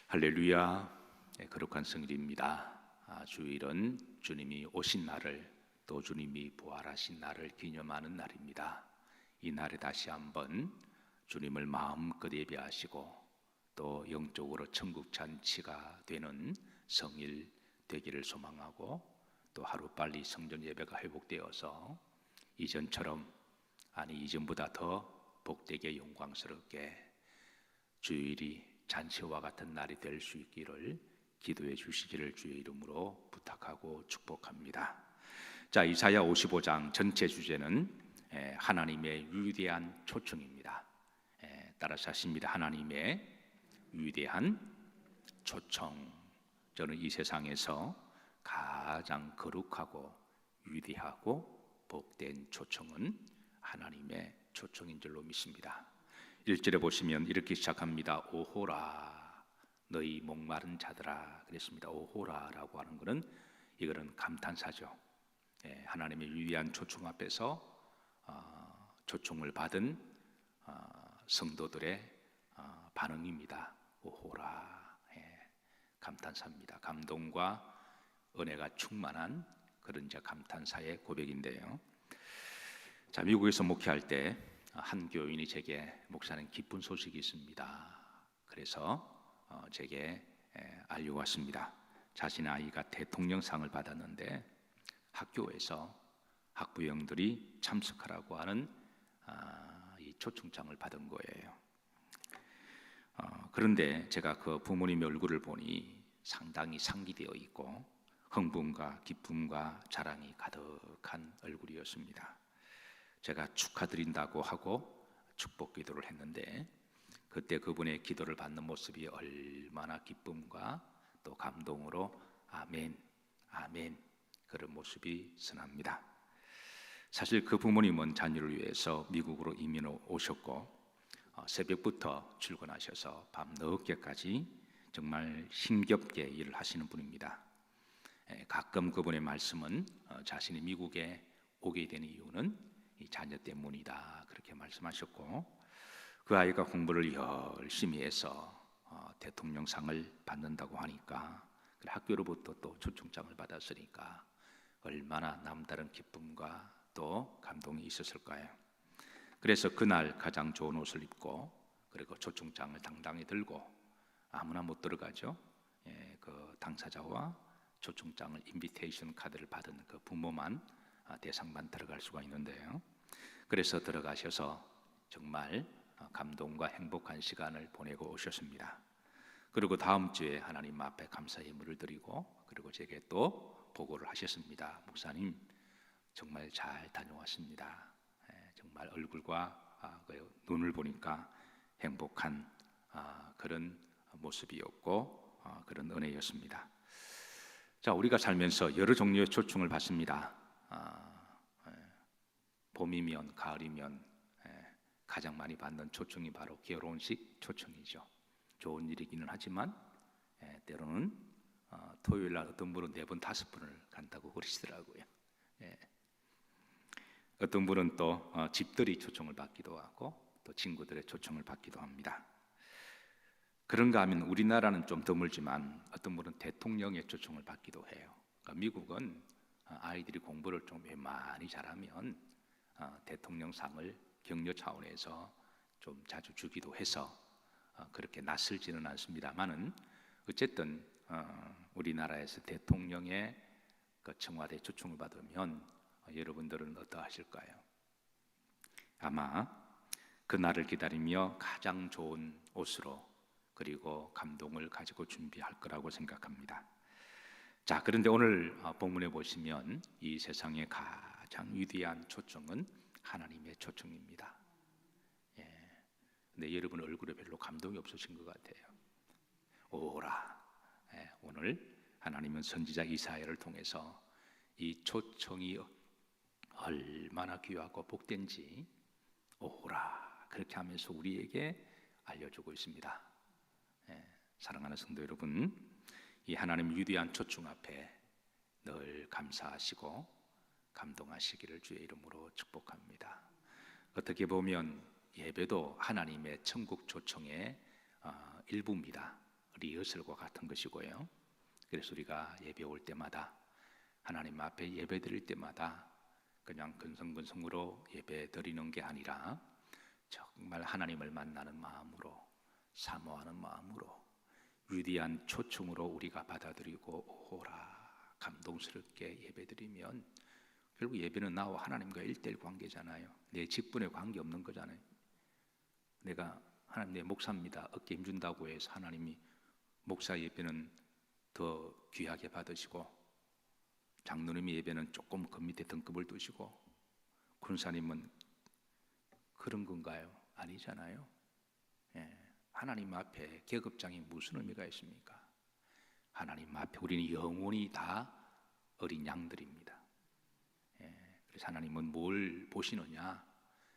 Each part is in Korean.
할렐루야. 거룩한 성일입니다. 주일은 주님이 오신 날을, 또 주님이 부활하신 날을 기념하는 날입니다. 이 날에 다시 한번 주님을 마음껏 예배하시고 또 영적으로 천국 잔치가 되는 성일 되기를 소망하고, 또 하루빨리 성전 예배가 회복되어서 이전처럼, 이전보다 더 복되게 영광스럽게 주일이 잔치와 같은 날이 될 수 있기를 기도해 주시기를 주의 이름으로 부탁하고 축복합니다. 자, 이사야 55장 전체 주제는 하나님의 위대한 초청입니다. 따라서 하십니다. 하나님의 위대한 초청. 저는 이 세상에서 가장 거룩하고 위대하고 복된 초청은 하나님의 초청인 줄로 믿습니다. 1절에 보시면 이렇게 시작합니다. 오호라 너희 목마른 자들아. 그랬습니다. 오호라라고 하는 것은 이거는 감탄사죠. 하나님의 위대한 초청 앞에서 초청을 받은 성도들의 반응입니다. 오호라. 감탄사입니다. 감동과 은혜가 충만한 그런 감탄사의 고백인데요. 자, 미국에서 목회할 때 한 교인이 제게, 목사님 기쁜 소식이 있습니다. 그래서 제게 알리고 왔습니다. 자신의 아이가 대통령상을 받았는데 학교에서 학부형들이 참석하라고 하는 이 초청장을 받은 거예요. 그런데 제가 그 부모님의 얼굴을 보니 상당히 상기되어 있고 흥분과 기쁨과 자랑이 가득한 얼굴이었습니다. 제가 축하드린다고 하고 축복 기도를 했는데, 그때 그분의 기도를 받는 모습이 얼마나 기쁨과 또 감동으로 아멘, 아멘 그런 모습이 선합니다. 사실 그 부모님은 자녀를 위해서 미국으로 이민 오셨고 새벽부터 출근하셔서 밤 늦게까지 정말 힘겹게 일을 하시는 분입니다. 가끔 그분의 말씀은 자신이 미국에 오게 된 이유는 이 자녀 때문이다 그렇게 말씀하셨고, 그 아이가 공부를 열심히 해서 대통령상을 받는다고 하니까 학교로부터 또 초청장을 받았으니까 얼마나 남다른 기쁨과 또 감동이 있었을까요? 그래서 그날 가장 좋은 옷을 입고, 그리고 초청장을 당당히 들고, 아무나 못 들어가죠. 그 당사자와 초청장을, 인비테이션 카드를 받은 그 부모만, 대상만 들어갈 수가 있는데요. 그래서 들어가셔서 정말 감동과 행복한 시간을 보내고 오셨습니다. 그리고 다음 주에 하나님 앞에 감사의 예물을 드리고, 그리고 제게 또 보고를 하셨습니다. 목사님 정말 잘 다녀왔습니다. 정말 얼굴과 눈을 보니까 행복한 그런 모습이었고 그런 은혜였습니다. 자, 우리가 살면서 여러 종류의 초청을 받습니다. 봄이면 가을이면 가장 많이 받는 초청이 바로 결혼식 초청이죠. 좋은 일이기는 하지만 때로는 토요일 날 어떤 분은 4번 5번을 간다고 그러시더라고요. 어떤 분은 또 집들이 초청을 받기도 하고 또 친구들의 초청을 받기도 합니다. 그런가 하면 우리나라는 좀 드물지만 어떤 분은 대통령의 초청을 받기도 해요. 그러니까 미국은 아이들이 공부를 좀 많이 잘하면 대통령상을 격려 차원에서 좀 자주 주기도 해서 그렇게 낯설지는 않습니다만은, 어쨌든 우리나라에서 대통령의 그 청와대 초청을 받으면 여러분들은 어떠하실까요? 아마 그 날을 기다리며 가장 좋은 옷으로 그리고 감동을 가지고 준비할 거라고 생각합니다. 자, 그런데 오늘 본문에 보시면 이 세상의 가장 위대한 초청은 하나님의 초청입니다. 근데 여러분 얼굴에 별로 감동이 없으신 것 같아요. 오라. 오늘 하나님은 선지자 이사야를 통해서 이 초청이 얼마나 귀하고 복된지 오라 그렇게 하면서 우리에게 알려주고 있습니다. 사랑하는 성도 여러분, 이 하나님 위대한 초청 앞에 늘 감사하시고 감동하시기를 주의 이름으로 축복합니다. 어떻게 보면 예배도 하나님의 천국 초청의 일부입니다. 리허설과 같은 것이고요. 그래서 우리가 예배 올 때마다 하나님 앞에 예배 드릴 때마다 그냥 근성근성으로 예배 드리는 게 아니라 정말 하나님을 만나는 마음으로, 사모하는 마음으로, 위대한 초청으로 우리가 받아들이고 오라 감동스럽게 예배드리면 결국 예배는 나와 하나님과 1:1 관계잖아요. 내 직분에 관계없는 거잖아요. 내가 하나님 내 목사입니다 어깨 힘준다고 해서 하나님이 목사 예배는 더 귀하게 받으시고 장로님의 예배는 조금 그 밑에 등급을 두시고 군사님은 그런 건가요? 아니잖아요. 예, 하나님 앞에 계급장이 무슨 의미가 있습니까? 하나님 앞에 우리는 영원히 다 어린 양들입니다. 예, 그래서 하나님은 뭘 보시느냐?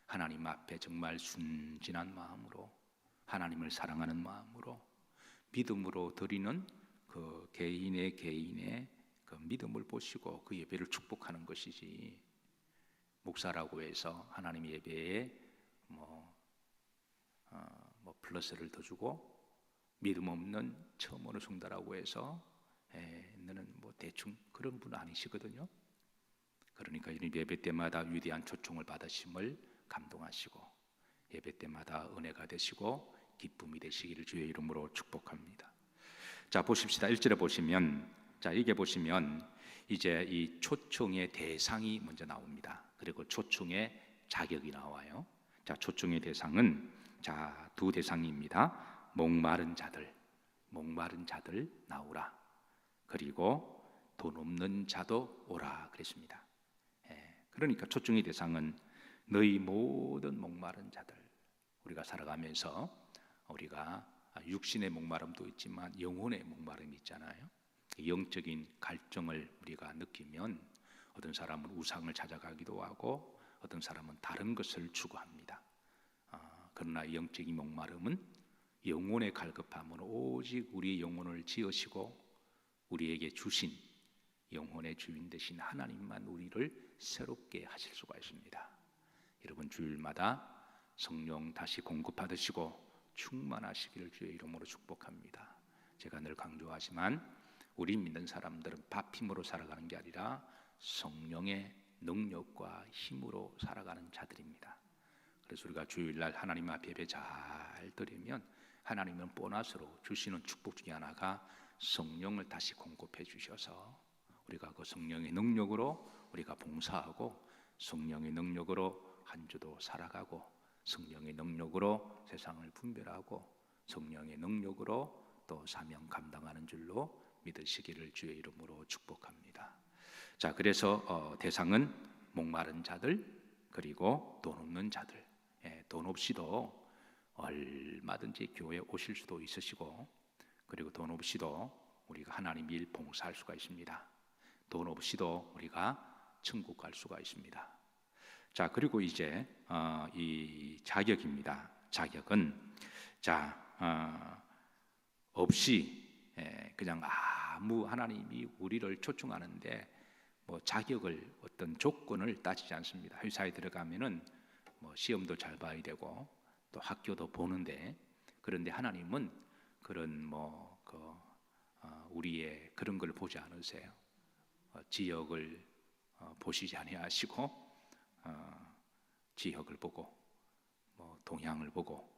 하나님 앞에 정말 순진한 마음으로 하나님을 사랑하는 마음으로 믿음으로 드리는 그 개인의 그 믿음을 보시고 그 예배를 축복하는 것이지, 목사라고 해서 하나님 예배에 뭐 플러스를 더 주고 믿음 없는 처음 오는 성도라고 해서 너는 뭐 대충 그런 분 아니시거든요. 그러니까 예배 때마다 위대한 초청을 받으심을 감동하시고 예배 때마다 은혜가 되시고 기쁨이 되시기를 주의 이름으로 축복합니다. 자, 보십시다. 1절에 보시면, 자, 이게 보시면 이제 이 초청의 대상이 먼저 나옵니다. 그리고 초청의 자격이 나와요. 자, 초청의 대상은 자, 두 대상입니다. 목마른 자들 나오라. 그리고 돈 없는 자도 오라 그랬습니다. 그러니까 초청의 대상은 너희 모든 목마른 자들. 우리가 살아가면서 우리가 육신의 목마름도 있지만 영혼의 목마름이 있잖아요. 영적인 갈증을 우리가 느끼면 어떤 사람은 우상을 찾아가기도 하고 어떤 사람은 다른 것을 추구합니다. 그러나 영적인 목마름은 영혼의 갈급함은 오직 우리 영혼을 지으시고 우리에게 주신 영혼의 주인 되신 하나님만 우리를 새롭게 하실 수가 있습니다. 여러분 주일마다 성령 다시 공급받으시고 충만하시기를 주의 이름으로 축복합니다. 제가 늘 강조하지만 우리 믿는 사람들은 밥 힘으로 살아가는 게 아니라 성령의 능력과 힘으로 살아가는 자들입니다. 그래서 우리가 주일날 하나님 앞에 예배 잘 드리면 하나님은 보너스로 주시는 축복 중에 하나가 성령을 다시 공급해 주셔서 우리가 그 성령의 능력으로 우리가 봉사하고 성령의 능력으로 한 주도 살아가고 성령의 능력으로 세상을 분별하고 성령의 능력으로 또 사명 감당하는 줄로 믿으시기를 주의 이름으로 축복합니다. 자, 그래서 대상은 목마른 자들 그리고 돈 없는 자들. 돈 없이도 얼마든지 교회에 오실 수도 있으시고 그리고 돈 없이도 우리가 하나님 일 봉사할 수가 있습니다. 돈 없이도 우리가 천국 갈 수가 있습니다. 자, 그리고 이제 이 자격입니다. 자격은 없이 그냥 아무 하나님이 우리를 초청하는데 뭐 자격을 어떤 조건을 따지지 않습니다. 회사에 들어가면은 뭐 시험도 잘 봐야 되고 또 학교도 보는데 그런데 하나님은 그런 우리의 그런 걸 보지 않으세요. 지역을 보시지 아니하시고 지역을 보고 동향을 보고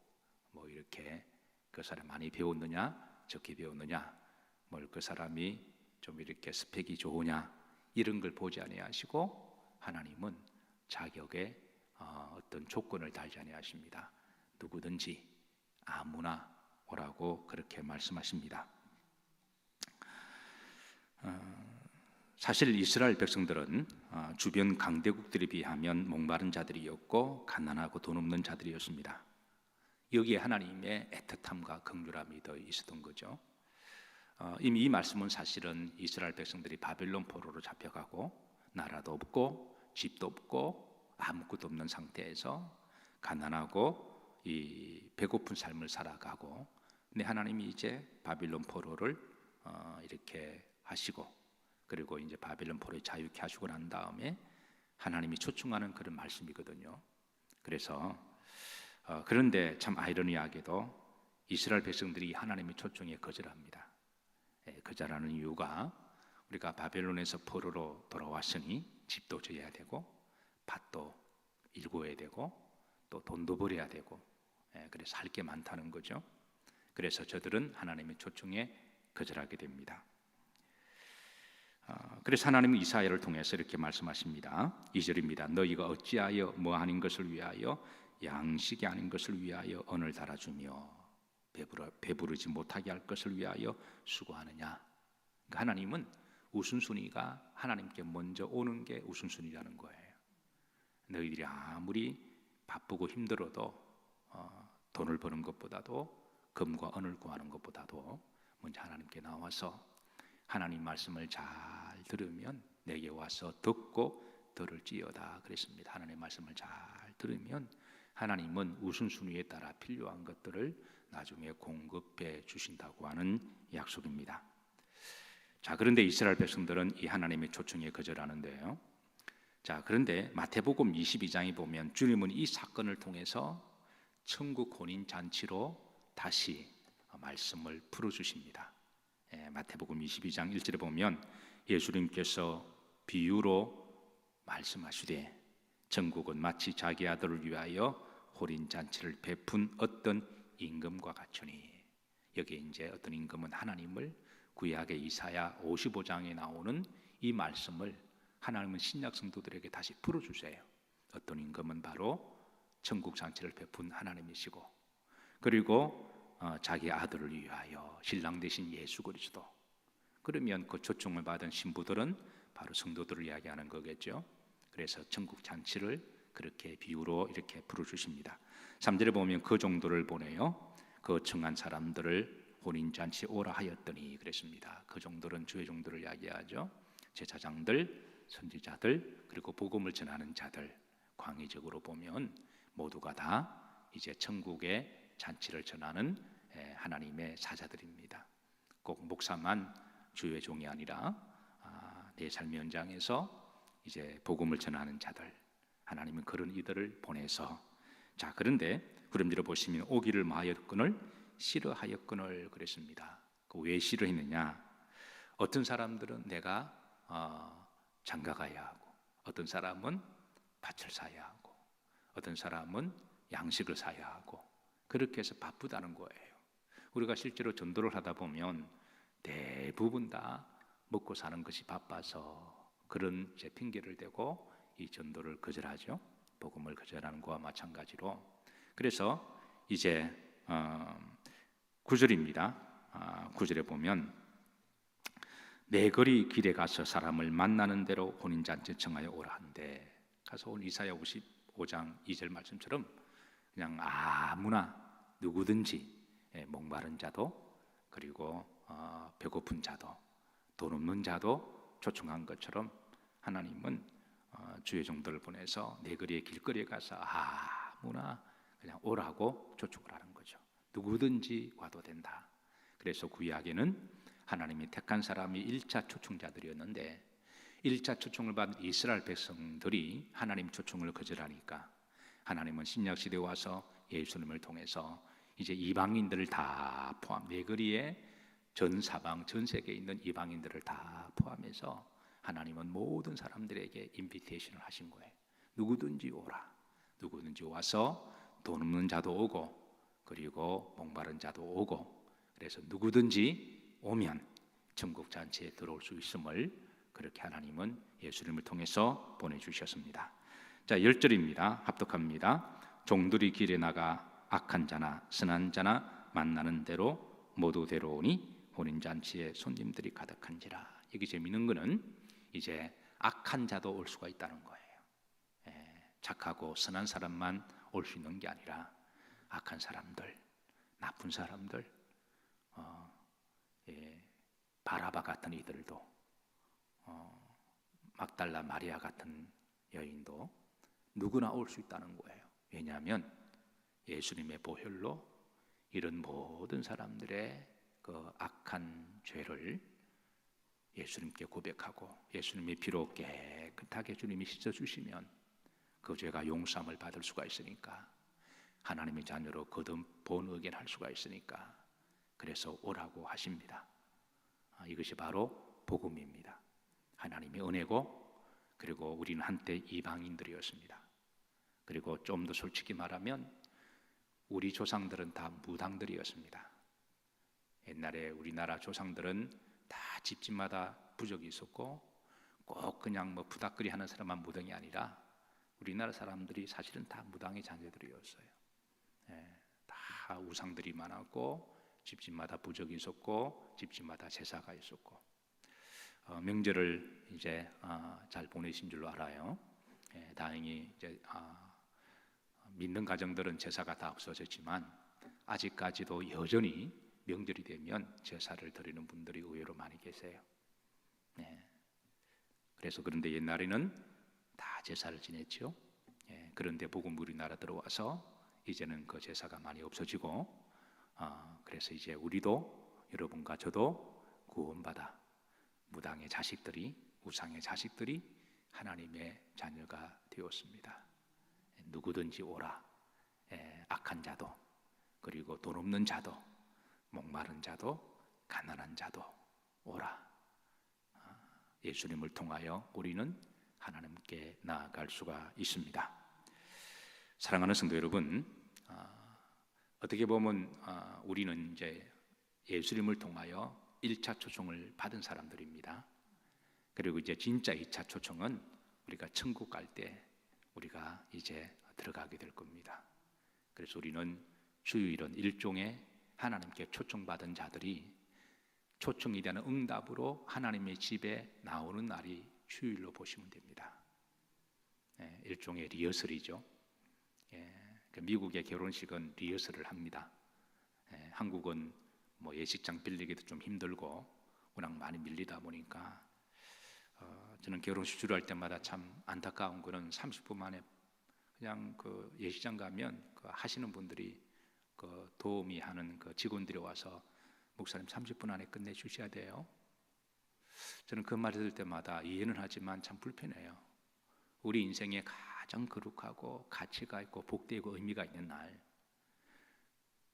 이렇게 그 사람 많이 배웠느냐 적게 배웠느냐 그 사람이 좀 이렇게 스펙이 좋으냐 이런 걸 보지 아니하시고 하나님은 자격에 어떤 조건을 달지 아니하십니다. 누구든지 아무나 오라고 그렇게 말씀하십니다. 사실 이스라엘 백성들은 주변 강대국들에 비하면 목마른 자들이었고 가난하고 돈 없는 자들이었습니다. 여기에 하나님의 애틋함과 긍휼함이 더 있었던 거죠. 이미 이 말씀은 사실은 이스라엘 백성들이 바벨론 포로로 잡혀가고 나라도 없고 집도 없고 아무것도 없는 상태에서 가난하고 이 배고픈 삶을 살아가고 근데 하나님이 이제 바벨론 포로를 이렇게 하시고 그리고 이제 바벨론 포로에 자유케 하시고 난 다음에 하나님이 초청하는 그런 말씀이거든요. 그래서 그런데 참 아이러니하게도 이스라엘 백성들이 하나님의 초청에 거절합니다. 거절하는 이유가 우리가 바벨론에서 포로로 돌아왔으니 집도 지어야 되고 밭도 일구어야 되고 또 돈도 벌어야 되고 그래서 할 게 많다는 거죠. 그래서 저들은 하나님의 초청에 거절하게 됩니다. 그래서 하나님은 이사야를 통해서 이렇게 말씀하십니다. 2절입니다. 너희가 어찌하여 뭐 하는 것을 위하여 양식이 아닌 것을 위하여 언을 달아주며 배부르지 못하게 할 것을 위하여 수고하느냐. 그러니까 하나님은 우선순위가 하나님께 먼저 오는 게 우선순위라는 거예요. 너희들이 아무리 바쁘고 힘들어도 돈을 버는 것보다도 금과 은을 구하는 것보다도 먼저 하나님께 나와서 하나님 말씀을 잘 들으면 내게 와서 듣고 들을지어다 그랬습니다. 하나님 말씀을 잘 들으면 하나님은 우선순위에 따라 필요한 것들을 나중에 공급해 주신다고 하는 약속입니다. 자, 그런데 이스라엘 백성들은 이 하나님의 초청에 거절하는데요. 자, 그런데 마태복음 22장에 보면 주님은 이 사건을 통해서 천국 혼인 잔치로 다시 말씀을 풀어주십니다. 마태복음 22장 1절에 보면 예수님께서 비유로 말씀하시되 천국은 마치 자기 아들을 위하여 혼인 잔치를 베푼 어떤 임금과 같으니. 여기에 이제 어떤 임금은 하나님을 구약의 이사야 55장에 나오는 이 말씀을 하나님은 신약 성도들에게 다시 풀어주세요. 어떤 임금은 바로 천국 잔치를 베푼 하나님이시고, 그리고 자기 아들을 위하여 신랑 되신 예수 그리스도. 그러면 그 초청을 받은 신부들은 바로 성도들을 이야기하는 거겠죠. 그래서 천국 잔치를 그렇게 비유로 이렇게 풀어주십니다. 3절에 보면 그 종들을 보내요. 그 청한 사람들을 혼인잔치 오라 하였더니 그랬습니다. 그 종들은 주의 종들을 이야기하죠. 제사장들, 선지자들, 그리고 복음을 전하는 자들. 광의적으로 보면 모두가 다 이제 천국의 잔치를 전하는 하나님의 사자들입니다. 꼭 목사만 주의 종이 아니라 내 삶의 현장에서 이제 복음을 전하는 자들, 하나님은 그런 이들을 보내서. 자, 그런데 구름대로 보시면 오기를 마하였거늘 싫어하였거늘 그랬습니다. 왜 싫어했느냐? 어떤 사람들은 내가 장가가야 하고, 어떤 사람은 밭을 사야 하고, 어떤 사람은 양식을 사야 하고, 그렇게 해서 바쁘다는 거예요. 우리가 실제로 전도를 하다 보면 대부분 다 먹고 사는 것이 바빠서 그런 이제 핑계를 대고 이 전도를 거절하죠. 복음을 거절하는 것과 마찬가지로. 그래서 이제 9절입니다. 9절에 보면 내 거리 길에 가서 사람을 만나는 대로 혼인잔치 청하여 오라 한대. 가서 오늘 이사야 55장 2절 말씀처럼 그냥 아무나 누구든지 목마른 자도 그리고 배고픈 자도 돈 없는 자도 초청한 것처럼 하나님은 주의 종들을 보내서 내 거리의 길거리에 가서 아무나 그냥 오라고 초청을 하는 거죠. 누구든지 와도 된다. 그래서 구약에는 하나님이 택한 사람이 1차 초청자들이었는데 1차 초청을 받은 이스라엘 백성들이 하나님 초청을 거절하니까 하나님은 신약시대에 와서 예수님을 통해서 이제 이방인들을 다 포함, 내 거리에 전 사방 전 세계에 있는 이방인들을 다 포함해서 하나님은 모든 사람들에게 인비테이션을 하신 거예요. 누구든지 오라. 누구든지 와서 돈 없는 자도 오고 그리고 목마른 자도 오고, 그래서 누구든지 오면 천국 잔치에 들어올 수 있음을 그렇게 하나님은 예수님을 통해서 보내주셨습니다. 자, 10절입니다. 합독합니다. 종들이 길에 나가 악한 자나 선한 자나 만나는 대로 모두 데려오니 혼인잔치에 손님들이 가득한지라. 여기 재미있는 거는 이제 악한 자도 올 수가 있다는 거예요. 착하고 선한 사람만 올 수 있는 게 아니라 악한 사람들, 나쁜 사람들, 바라바 같은 이들도, 막달라 마리아 같은 여인도 누구나 올 수 있다는 거예요. 왜냐하면 예수님의 보혈로 이런 모든 사람들의 그 악한 죄를 예수님께 고백하고 예수님의 피로 깨끗하게 주님이 씻어주시면 그 죄가 용서함을 받을 수가 있으니까 하나님의 자녀로 거듭 본의견할 수가 있으니까 그래서 오라고 하십니다. 이것이 바로 복음입니다. 하나님의 은혜고, 그리고 우리는 한때 이방인들이었습니다. 그리고 좀 더 솔직히 말하면 우리 조상들은 다 무당들이었습니다. 옛날에 우리나라 조상들은 다 집집마다 부적이 있었고, 꼭 그냥 뭐 부닥거리 하는 사람만 무당이 아니라 우리나라 사람들이 사실은 다 무당의 자녀들이었어요. 다 우상들이 많았고, 집집마다 부적이 있었고, 집집마다 제사가 있었고, 명절을 이제 잘 보내신 줄로 알아요. 다행히 이제 믿는 가정들은 제사가 다 없어졌지만 아직까지도 여전히 명절이 되면 제사를 드리는 분들이 의외로 많이 계세요. 그래서 그런데 옛날에는 다 제사를 지냈죠. 그런데 복음 우리나라 들어와서 이제는 그 제사가 많이 없어지고, 그래서 이제 우리도, 여러분과 저도 구원받아 무당의 자식들이, 우상의 자식들이 하나님의 자녀가 되었습니다. 누구든지 오라. 악한 자도, 그리고 돈 없는 자도, 목마른 자도, 가난한 자도 오라. 예수님을 통하여 우리는 하나님께 나아갈 수가 있습니다. 사랑하는 성도 여러분, 어떻게 보면 우리는 이제 예수님을 통하여 1차 초청을 받은 사람들입니다. 그리고 이제 진짜 2차 초청은 우리가 천국 갈 때 우리가 이제 들어가게 될 겁니다. 그래서 우리는 주일은 일종의 하나님께 초청받은 자들이 초청에 대한 응답으로 하나님의 집에 나오는 날이 주일로 보시면 됩니다. 일종의 리허설이죠. 미국의 결혼식은 리허설을 합니다. 한국은 뭐 예식장 빌리기도 좀 힘들고 워낙 많이 밀리다 보니까 저는 결혼식 주례할 때마다 참 안타까운 거는 30분 만에 그냥 그 예식장 가면 그 하시는 분들이 그 도우미 하는 그 직원들이 와서 목사님 30분 안에 끝내 주셔야 돼요. 저는 그 말 들을 때마다 이해는 하지만 참 불편해요. 우리 인생에 가장 거룩하고 가치가 있고 복되고 의미가 있는 날,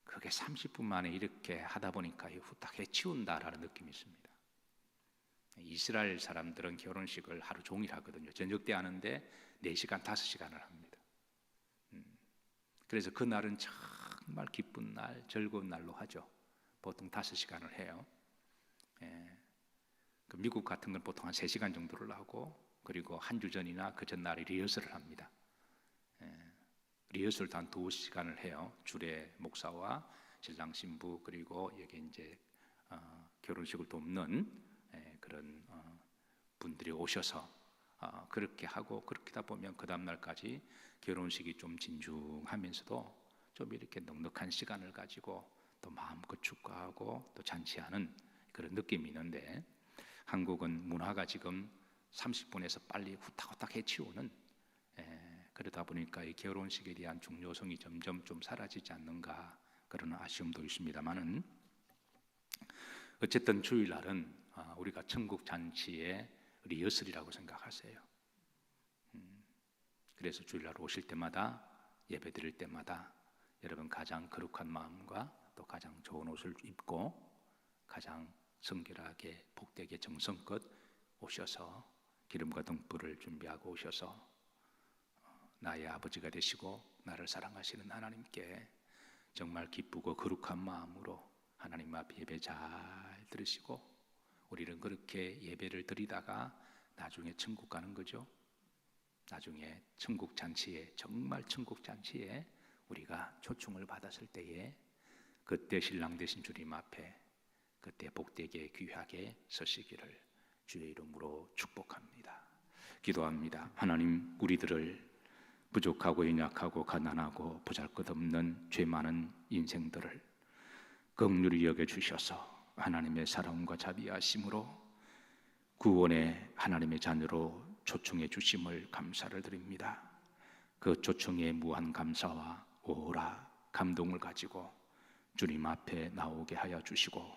그게 30분 만에 이렇게 하다 보니까 후딱 해치운다라는 느낌이 있습니다. 이스라엘 사람들은 결혼식을 하루 종일 하거든요. 저녁 때 하는데 4시간, 5시간을 합니다. 그래서 그 날은 정말 기쁜 날, 즐거운 날로 하죠. 보통 5시간을 해요. 그 미국 같은 건 보통 한 3시간 정도를 하고, 그리고 한 주 전이나 그 전날에 리허설을 합니다. 리허설도 한 2시간을 해요. 주례 목사와 신랑 신부, 그리고 여기 이제 결혼식을 돕는 그런 분들이 오셔서 그렇게 하고, 그렇게 하다 보면 그 다음 날까지 결혼식이 좀 진중하면서도 좀 이렇게 넉넉한 시간을 가지고 또 마음껏 축구하고 또 잔치하는 그런 느낌이 있는데, 한국은 문화가 지금 30분에서 빨리 후딱후딱 해치우는, 그러다 보니까 이 결혼식에 대한 중요성이 점점 좀 사라지지 않는가, 그런 아쉬움도 있습니다만은, 어쨌든 주일날은 우리가 천국 잔치의 리허설이라고 생각하세요. 그래서 주일날 오실 때마다, 예배 드릴 때마다 여러분 가장 거룩한 마음과 또 가장 좋은 옷을 입고 가장 성결하게 복되게 정성껏 오셔서 기름과 등불을 준비하고 오셔서 나의 아버지가 되시고 나를 사랑하시는 하나님께 정말 기쁘고 거룩한 마음으로 하나님 앞 예배 잘 들으시고, 우리는 그렇게 예배를 드리다가 나중에 천국 가는 거죠. 나중에 천국 잔치에, 정말 천국 잔치에 우리가 초청을 받았을 때에 그때 신랑 되신 주님 앞에 그때 복되게 귀하게 서시기를 주의 이름으로 축복합니다. 기도합니다. 하나님, 우리들을 부족하고 연약하고 가난하고 보잘것없는 죄 많은 인생들을 긍휼히 여겨주셔서 하나님의 사랑과 자비하심으로 구원의 하나님의 자녀로 초청해 주심을 감사를 드립니다. 그 초청에 무한 감사와 오라 감동을 가지고 주님 앞에 나오게 하여 주시고,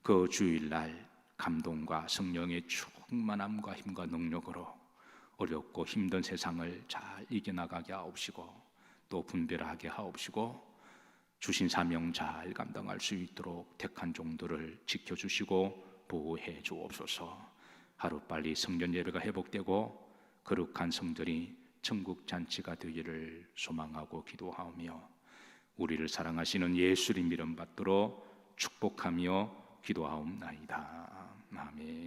그 주일날 감동과 성령의 충만함과 힘과 능력으로 어렵고 힘든 세상을 잘 이겨나가게 하옵시고, 또 분별하게 하옵시고 주신 사명 잘 감당할 수 있도록 택한 종들을 지켜주시고 보호해 주옵소서. 하루빨리 성전 예배가 회복되고 거룩한 성전이 천국 잔치가 되기를 소망하고 기도하오며 우리를 사랑하시는 예수님 이름 받들어 축복하며 기도하옵나이다. 아멘.